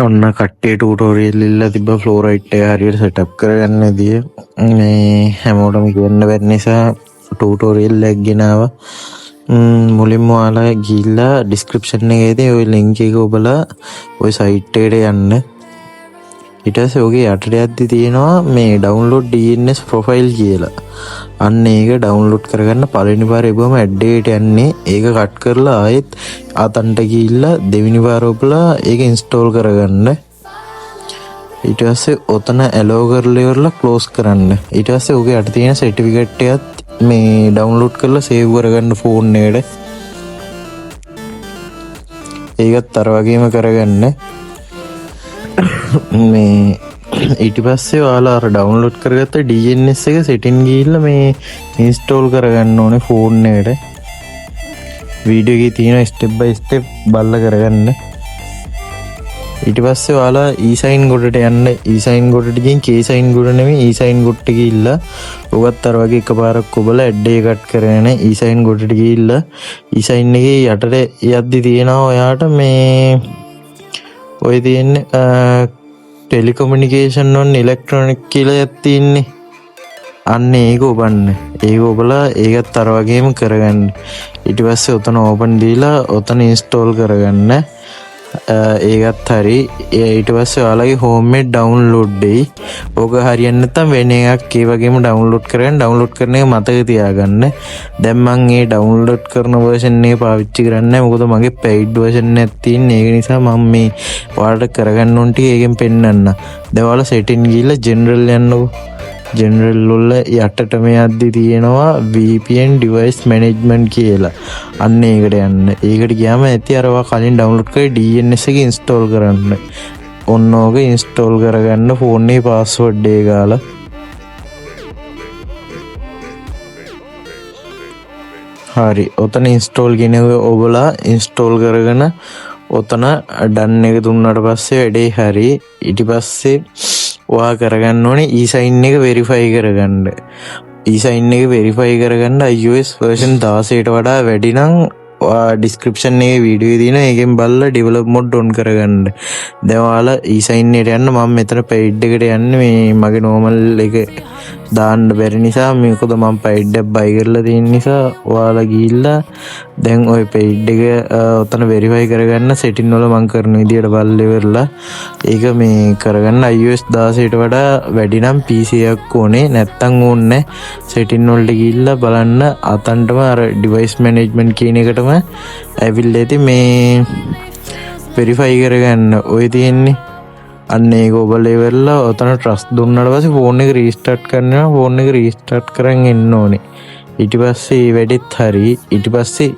ඔන්න කට්ටිය ටූටෝරියල් ඉල්ලලා තිබ්බ ෆ්ලෝරයිට් එක හරියට සෙටප් කරගන්නදී මේ හැමෝටම කියන්න බැරි නිසා ටූටෝරියල් එකක් ගෙනාවා. මුලින්ම ඔයාලා ගිහිල්ලා ඩිස්ක්‍රිප්ෂන් එකේදී ওই ලින්ක් එක ඔබලා ওই සයිට් එකට යන්න. ඊට පස්සේ ඔගේ යටට යද්දි තියෙනවා මේ ඩවුන්ලෝඩ් DNS ප්‍රොෆයිල් කියලා. අන්න ඒක ඩවුන්ලෝඩ් කරගන්න පළවෙනි පාරේ ඔබම ඇඩ් එකට යන්නේ. ඒක කට් කරලා ආයෙත් ආතන්ට ගිහිල්ලා දෙවෙනි පාර ඔබලා ඒක ඉන්ස්ටෝල් කරගන්න. ඊට පස්සේ ඔතන ඇලෝ කරලා ඉවරලා ක්ලෝස් කරන්න. ඊට පස්සේ ඔගේ යට තියෙන සර්ටිෆිකේට් එකත් මේ ඩවුන්ලෝඩ් කරලා සේව් කරගන්න ෆෝන් එකට. ඒකත් අර වගේම කරගන්න. මේ ඊට පස්සේ ඔයාලා අර ඩවුන්ලෝඩ් කරගත්ත DNS එක සෙටින් ගිහිල්ලා මේ ඉන්ස්ටෝල් කරගන්න ඕනේ ෆෝන් එකට. වීඩියෝ එකේ තියෙන ස්ටෙප් බයි ස්ටෙප් බලලා කරගන්න. ඊට පස්සේ ඔයාලා e-sign ගොඩට යන්න. e-sign ගොඩට ගිහින් k-sign ගොඩ නෙමෙයි e-sign ගොඩට ගිහිල්ලා ඔකත් අර වගේ එකපාරක් ඔබලා ඇඩ් එක කට් කරගෙන e-sign ගොඩට ගිහිල්ලා e-sign එකේ යටට යද්දි තියෙනවා ඔයාට මේ ඔය තියෙන්නේ ටෙලිකමියුනිකේෂන් ඔන් ඉලෙක්ට්‍රොනික කියලා එකක් තියෙන්නේ. අන්න ඒක ඔබන්න. ඒක ඔබලා ඒකත් අර වගේම කරගන්න. ඊට පස්සේ ඔතන ඕපන් දීලා ඔතන ඉන්ස්ටෝල් කරගන්න. ඒකත් හරි. ඊට පස්සේ ඔයාලගේ හෝම්මේඩ් ඩවුන්ලෝඩ් දෙයි. ඕක හරියන්නේ නැත්නම් වෙන එකක් ඒ වගේම ඩවුන්ලෝඩ් කරගන්න. ඩවුන්ලෝඩ් කරන එක මතක තියාගන්න. දැන් මම මේ ඩවුන්ලෝඩ් කරන වර්ෂන් එක පාවිච්චි කරන්නේ නැහැ. මොකද මගේ පෙයිඩ් වර්ෂන් එකක් තියෙන. ඒක නිසා මම මේ ඔයාලට කරගන්න ඕන ටික ඒකෙන් පෙන්නන්න. දැන් ඔයාලා සෙටින් ගිහිල්ලා ජෙනරල් යන්නකෝ. ජෙනරල් වල යටට මේ අද්දි තියෙනවා VPN device management කියලා. අන්න ඒකට යන්න. ඒකට ගියාම ඇති අරවා කලින් ඩවුන්ලෝඩ් කරේ DNS එක ඉන්ස්ටෝල් කරන්න. ඔන්න ඕක ඉන්ස්ටෝල් කරගන්න ෆෝන් එකේ පාස්වර්ඩ් එක ගාලා. හරි. ඔතන ඉන්ස්ටෝල් කියන එක ඔබලා ඉන්ස්ටෝල් කරගෙන ඔතන ඩන් එක දුන්නාට පස්සේ වැඩේ හරි. ඊට පස්සේ ඔයා කරගන්න ඕනේ e-sign එක වෙරිෆයි කරගන්න. e-sign එක වෙරිෆයි කරගන්න iOS version 16ට වඩා වැඩි නම් ඔයා ඩිස්ක්‍රිප්ෂන් එකේ වීඩියෝ තියෙන එකෙන් බලලා ඩෙවලොප් මොඩ් ඔන් කරගන්න. දැන් ඔයාලා e-sign එකට යන්න. මම මෙතන පෙයිඩ් එකට යන්නේ. මේ මගේ normal එක දාන්න බැරි නිසා මේකද මම පෙයිඩ් එක බයි කරලා තියෙන නිසා ඔයාලා ගිහිල්ලා දැන් ওই පෙයිඩ් එක ඔතන වෙරිෆයි කරගන්න සෙටින් වල මම කරන විදියට බලලා ඉවරලා ඒක මේ කරගන්න. iOS 16ට වඩා වැඩි නම් PC එකක් ඕනේ. නැත්තම් ඕනේ සෙටින් වලට ගිහිල්ලා බලන්න අතන්ටම අර device management කියන එකටම ඇවිල්ලා ඉතින් මේ වෙරිෆයි කරගන්න ඔය තියෙන්නේ. අන්න ඒක ඔබලා ඉවරලා ඔතන ට්‍රස්ට් දුන්නාට පස්සේ ෆෝන් එක රීස්ටාර්ට් කරනවා. ෆෝන් එක රීස්ටාර්ට් කරන් එන්න ඕනේ. ඊට පස්සේ වැඩෙත් හරි. ඊට පස්සේ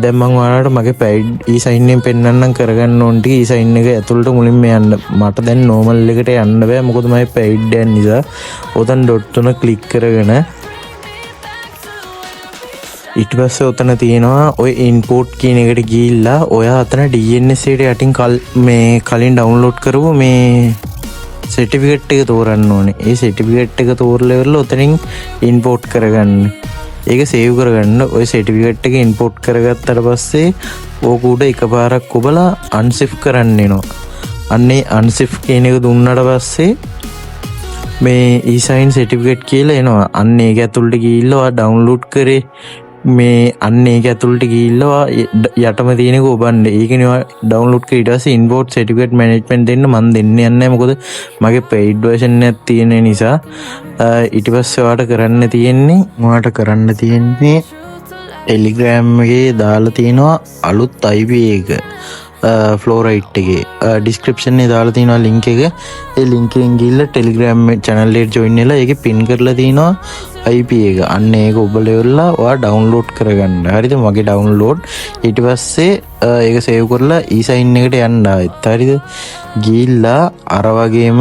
දැන් මම ඔයාලට මගේ පෙයිඩ් e-sign එකෙන් පෙන්නන්නම් කරගන්න ඕන ටික. e-sign එක ඇතුළට මුලින්ම යන්න. මට දැන් normal එකට යන්න බෑ. මොකද මගේ පෙයිඩ් එක නිසා. ඔතන ඩොට් තුන ක්ලික් කරගෙන ඊට පස්සේ ඔතන තියෙනවා ඔය ඉන්පෝට් කියන එකට ගිහිල්ලා ඔයා අතන DNS එකට යටින් මේ කලින් ඩවුන්ලෝඩ් කරපු මේ සර්ටිෆිකේට් එක තෝරන්න ඕනේ. ඒ සර්ටිෆිකේට් එක තෝරලා ඉවරලා ඔතනින් ඉම්පෝට් කරගන්න. ඒක සේව් කරගන්න. ඔය සර්ටිෆිකේට් එක ඉම්පෝට් කරගත්තට පස්සේ ඕක උඩ එකපාරක් ඔබලා අන්සිෆ් කරන්න එනවා. අන්නේ අන්සිෆ් කියන එක දුන්නාට පස්සේ මේ e-sign certificate කියලා එනවා. අන්න ඒක ඇතුළට ගිහිල්ලා ඔයා ඩවුන්ලෝඩ් කරේ මේ අන්න ඒක ඇතුළට ගිහිල්ලා යටම තියෙන එක ඔබන්න. ඒකනේ ඔයා ඩවුන්ලෝඩ් කරලා ඊට පස්සේ import certificate management දෙන්න මම දෙන්නේ නැහැ. මොකද මගේ paid version එකක් තියෙන නිසා. ඊට පස්සේ ඔයාට කරන්න තියෙන්නේ Telegram එකේ දාලා තියෙනවා අලුත් IP එක. ෆ්ලෝරයිට් එකේ ඩිස්ක්‍රිප්ෂන් එකේ දාලා තියෙනවා ලින්ක් එක. ඒ ලින්ක් එකෙන් ගිහිල්ලා Telegram channel එකට join වෙලා ඒකේ pin කරලා තියෙනවා IP එක. අන්න ඒක ඔබලා ඉවරලා ඔයා ඩවුන්ලෝඩ් කරගන්න. හරිද? මගේ ඩවුන්ලෝඩ්. ඊට පස්සේ ඒක සේව් කරලා e-sign එකට යන්න ආයෙත්. හරිද? ගිහිල්ලා අර වගේම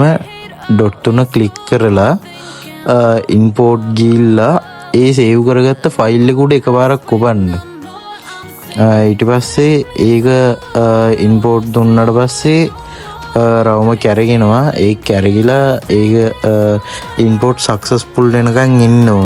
ඩොට් තුන ක්ලික් කරලා import ගිහිල්ලා ඒ සේව් කරගත්ත ෆයිල් එක උඩ එකපාරක් කොපන්න. ඊට පස්සේ ඒක ඉම්පෝට් දුන්නාට පස්සේ රවුම කැරගෙනවා. ඒ කැරගිලා ඒක ඉම්පෝට් සක්සස්ෆුල් වෙනකන් ඉන්න ඕන.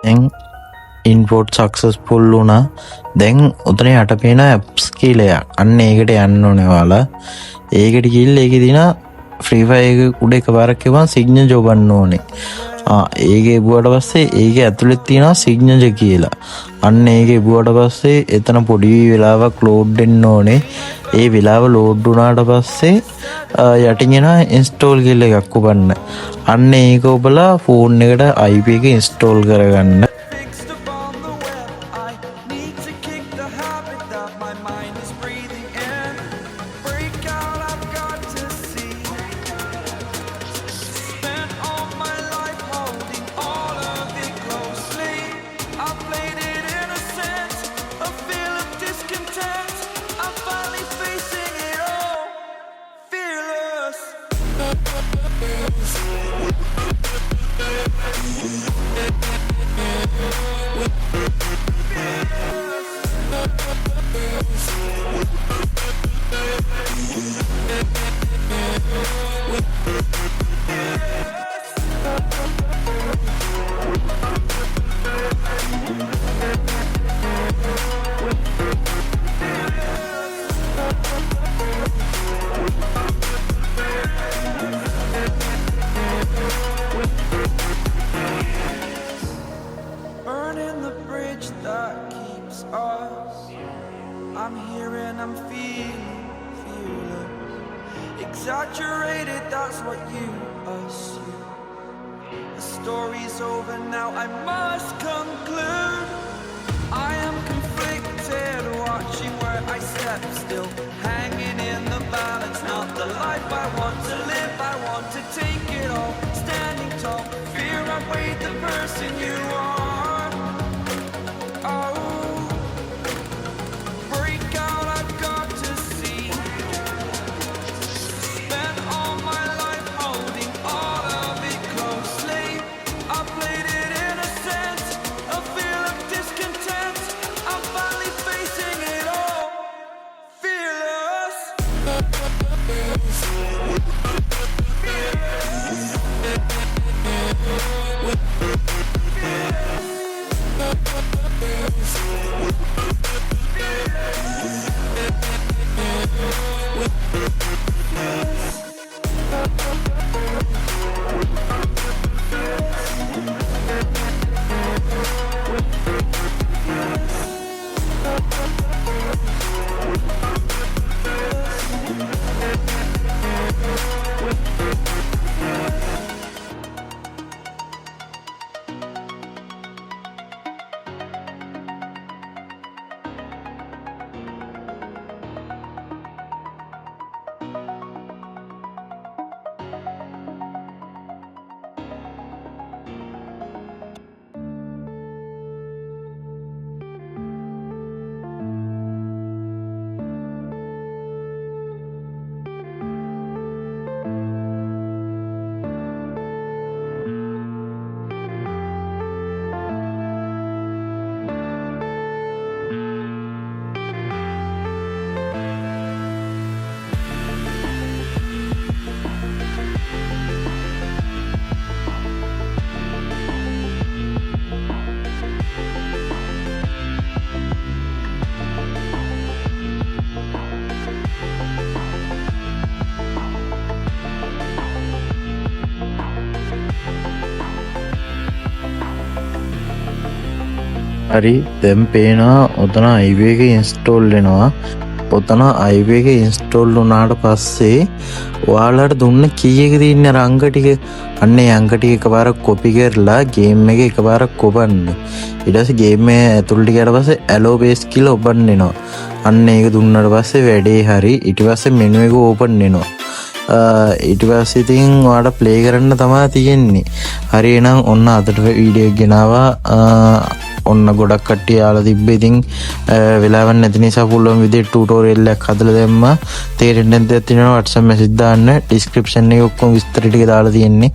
දැන් ඉන්පෝට් සක්සස්ෆුල් වුණා. දැන් උතන යට පේන ඇප්ස් කියලා අන්න ඒකට යන්න ඕනේ ඔයාලා. ඒකට ගිහිල්ලා ඒකේ දිනා ෆ්‍රී ෆයර් එක උඩ එකපාරක් කියවම සිග්නේචර් ඔබන්න ඕනේ. ඒකේ බුවට පස්සේ ඒකේ ඇතුළේ තියෙනවා සිග්නේචර් කියලා. අන්න ඒකේ බුවට පස්සේ එතන පොඩි වෙලාවක් ලෝඩ් වෙන්න ඕනේ. ඒ වෙලාව ලෝඩ් වුණාට පස්සේ යටින් එනවා ඉන්ස්ටෝල් කියලා එකක් ඔබන්න. අන්න ඒක ඔබලා ෆෝන් එකට IP එක ඉන්ස්ටෝල් කරගන්න. Exaggerated, that's what you assume. The story's over now, I must conclude. I am conflicted, watching where I step still, hanging in the balance. Not the life I want to live, I want to take it all. Standing tall, fear I weighed the person you are. Oh, break out, I've got to see. Spent all my life holding all of it closely. I played it in a sense, a feel of discontent. I'm finally facing it all, fearless. හරි දැන් පේනවා ඔතන IP එක install වෙනවා. ඔතන IP එක install වුණාට පස්සේ ඔයාලට දුන්න කී එක තියෙන අංක ටික අන්න ඒ අංක ටික එකපාරක් කොපි කරලා ගේම් එකේ එකපාරක් කොපන්න. ඊට පස්සේ ගේම් එක ඇතුළට ගියාට පස්සේ ඇලෝ බේස් කියලා ඔබන්න එනවා. අන්න ඒක දුන්නාට පස්සේ වැඩේ හරි. ඊට පස්සේ මෙනු එක ඕපන් වෙනවා. ඊට පස්සේ ඉතින් ඔයාලට ප්ලේ කරන්න තමයි තියෙන්නේ. හරි එහෙනම් ඔන්න අදට වීඩියෝ එක ගෙනාවා. ඔන්න ගොඩක් කට්ටිය යාලා තිබ්බේ. ඉතින් වෙලාවක් නැති නිසා පුළුවන් විදිහට ටියුටෝරියල් එකක් හදලා දැම්මා. තේරෙන්නේ නැද්ද තියෙනවා WhatsApp මැසේජ් දාන්න. ඩිස්ක්‍රිප්ෂන් එකේ ඔක්කොම විස්තර ටික දාලා තියෙන්නේ.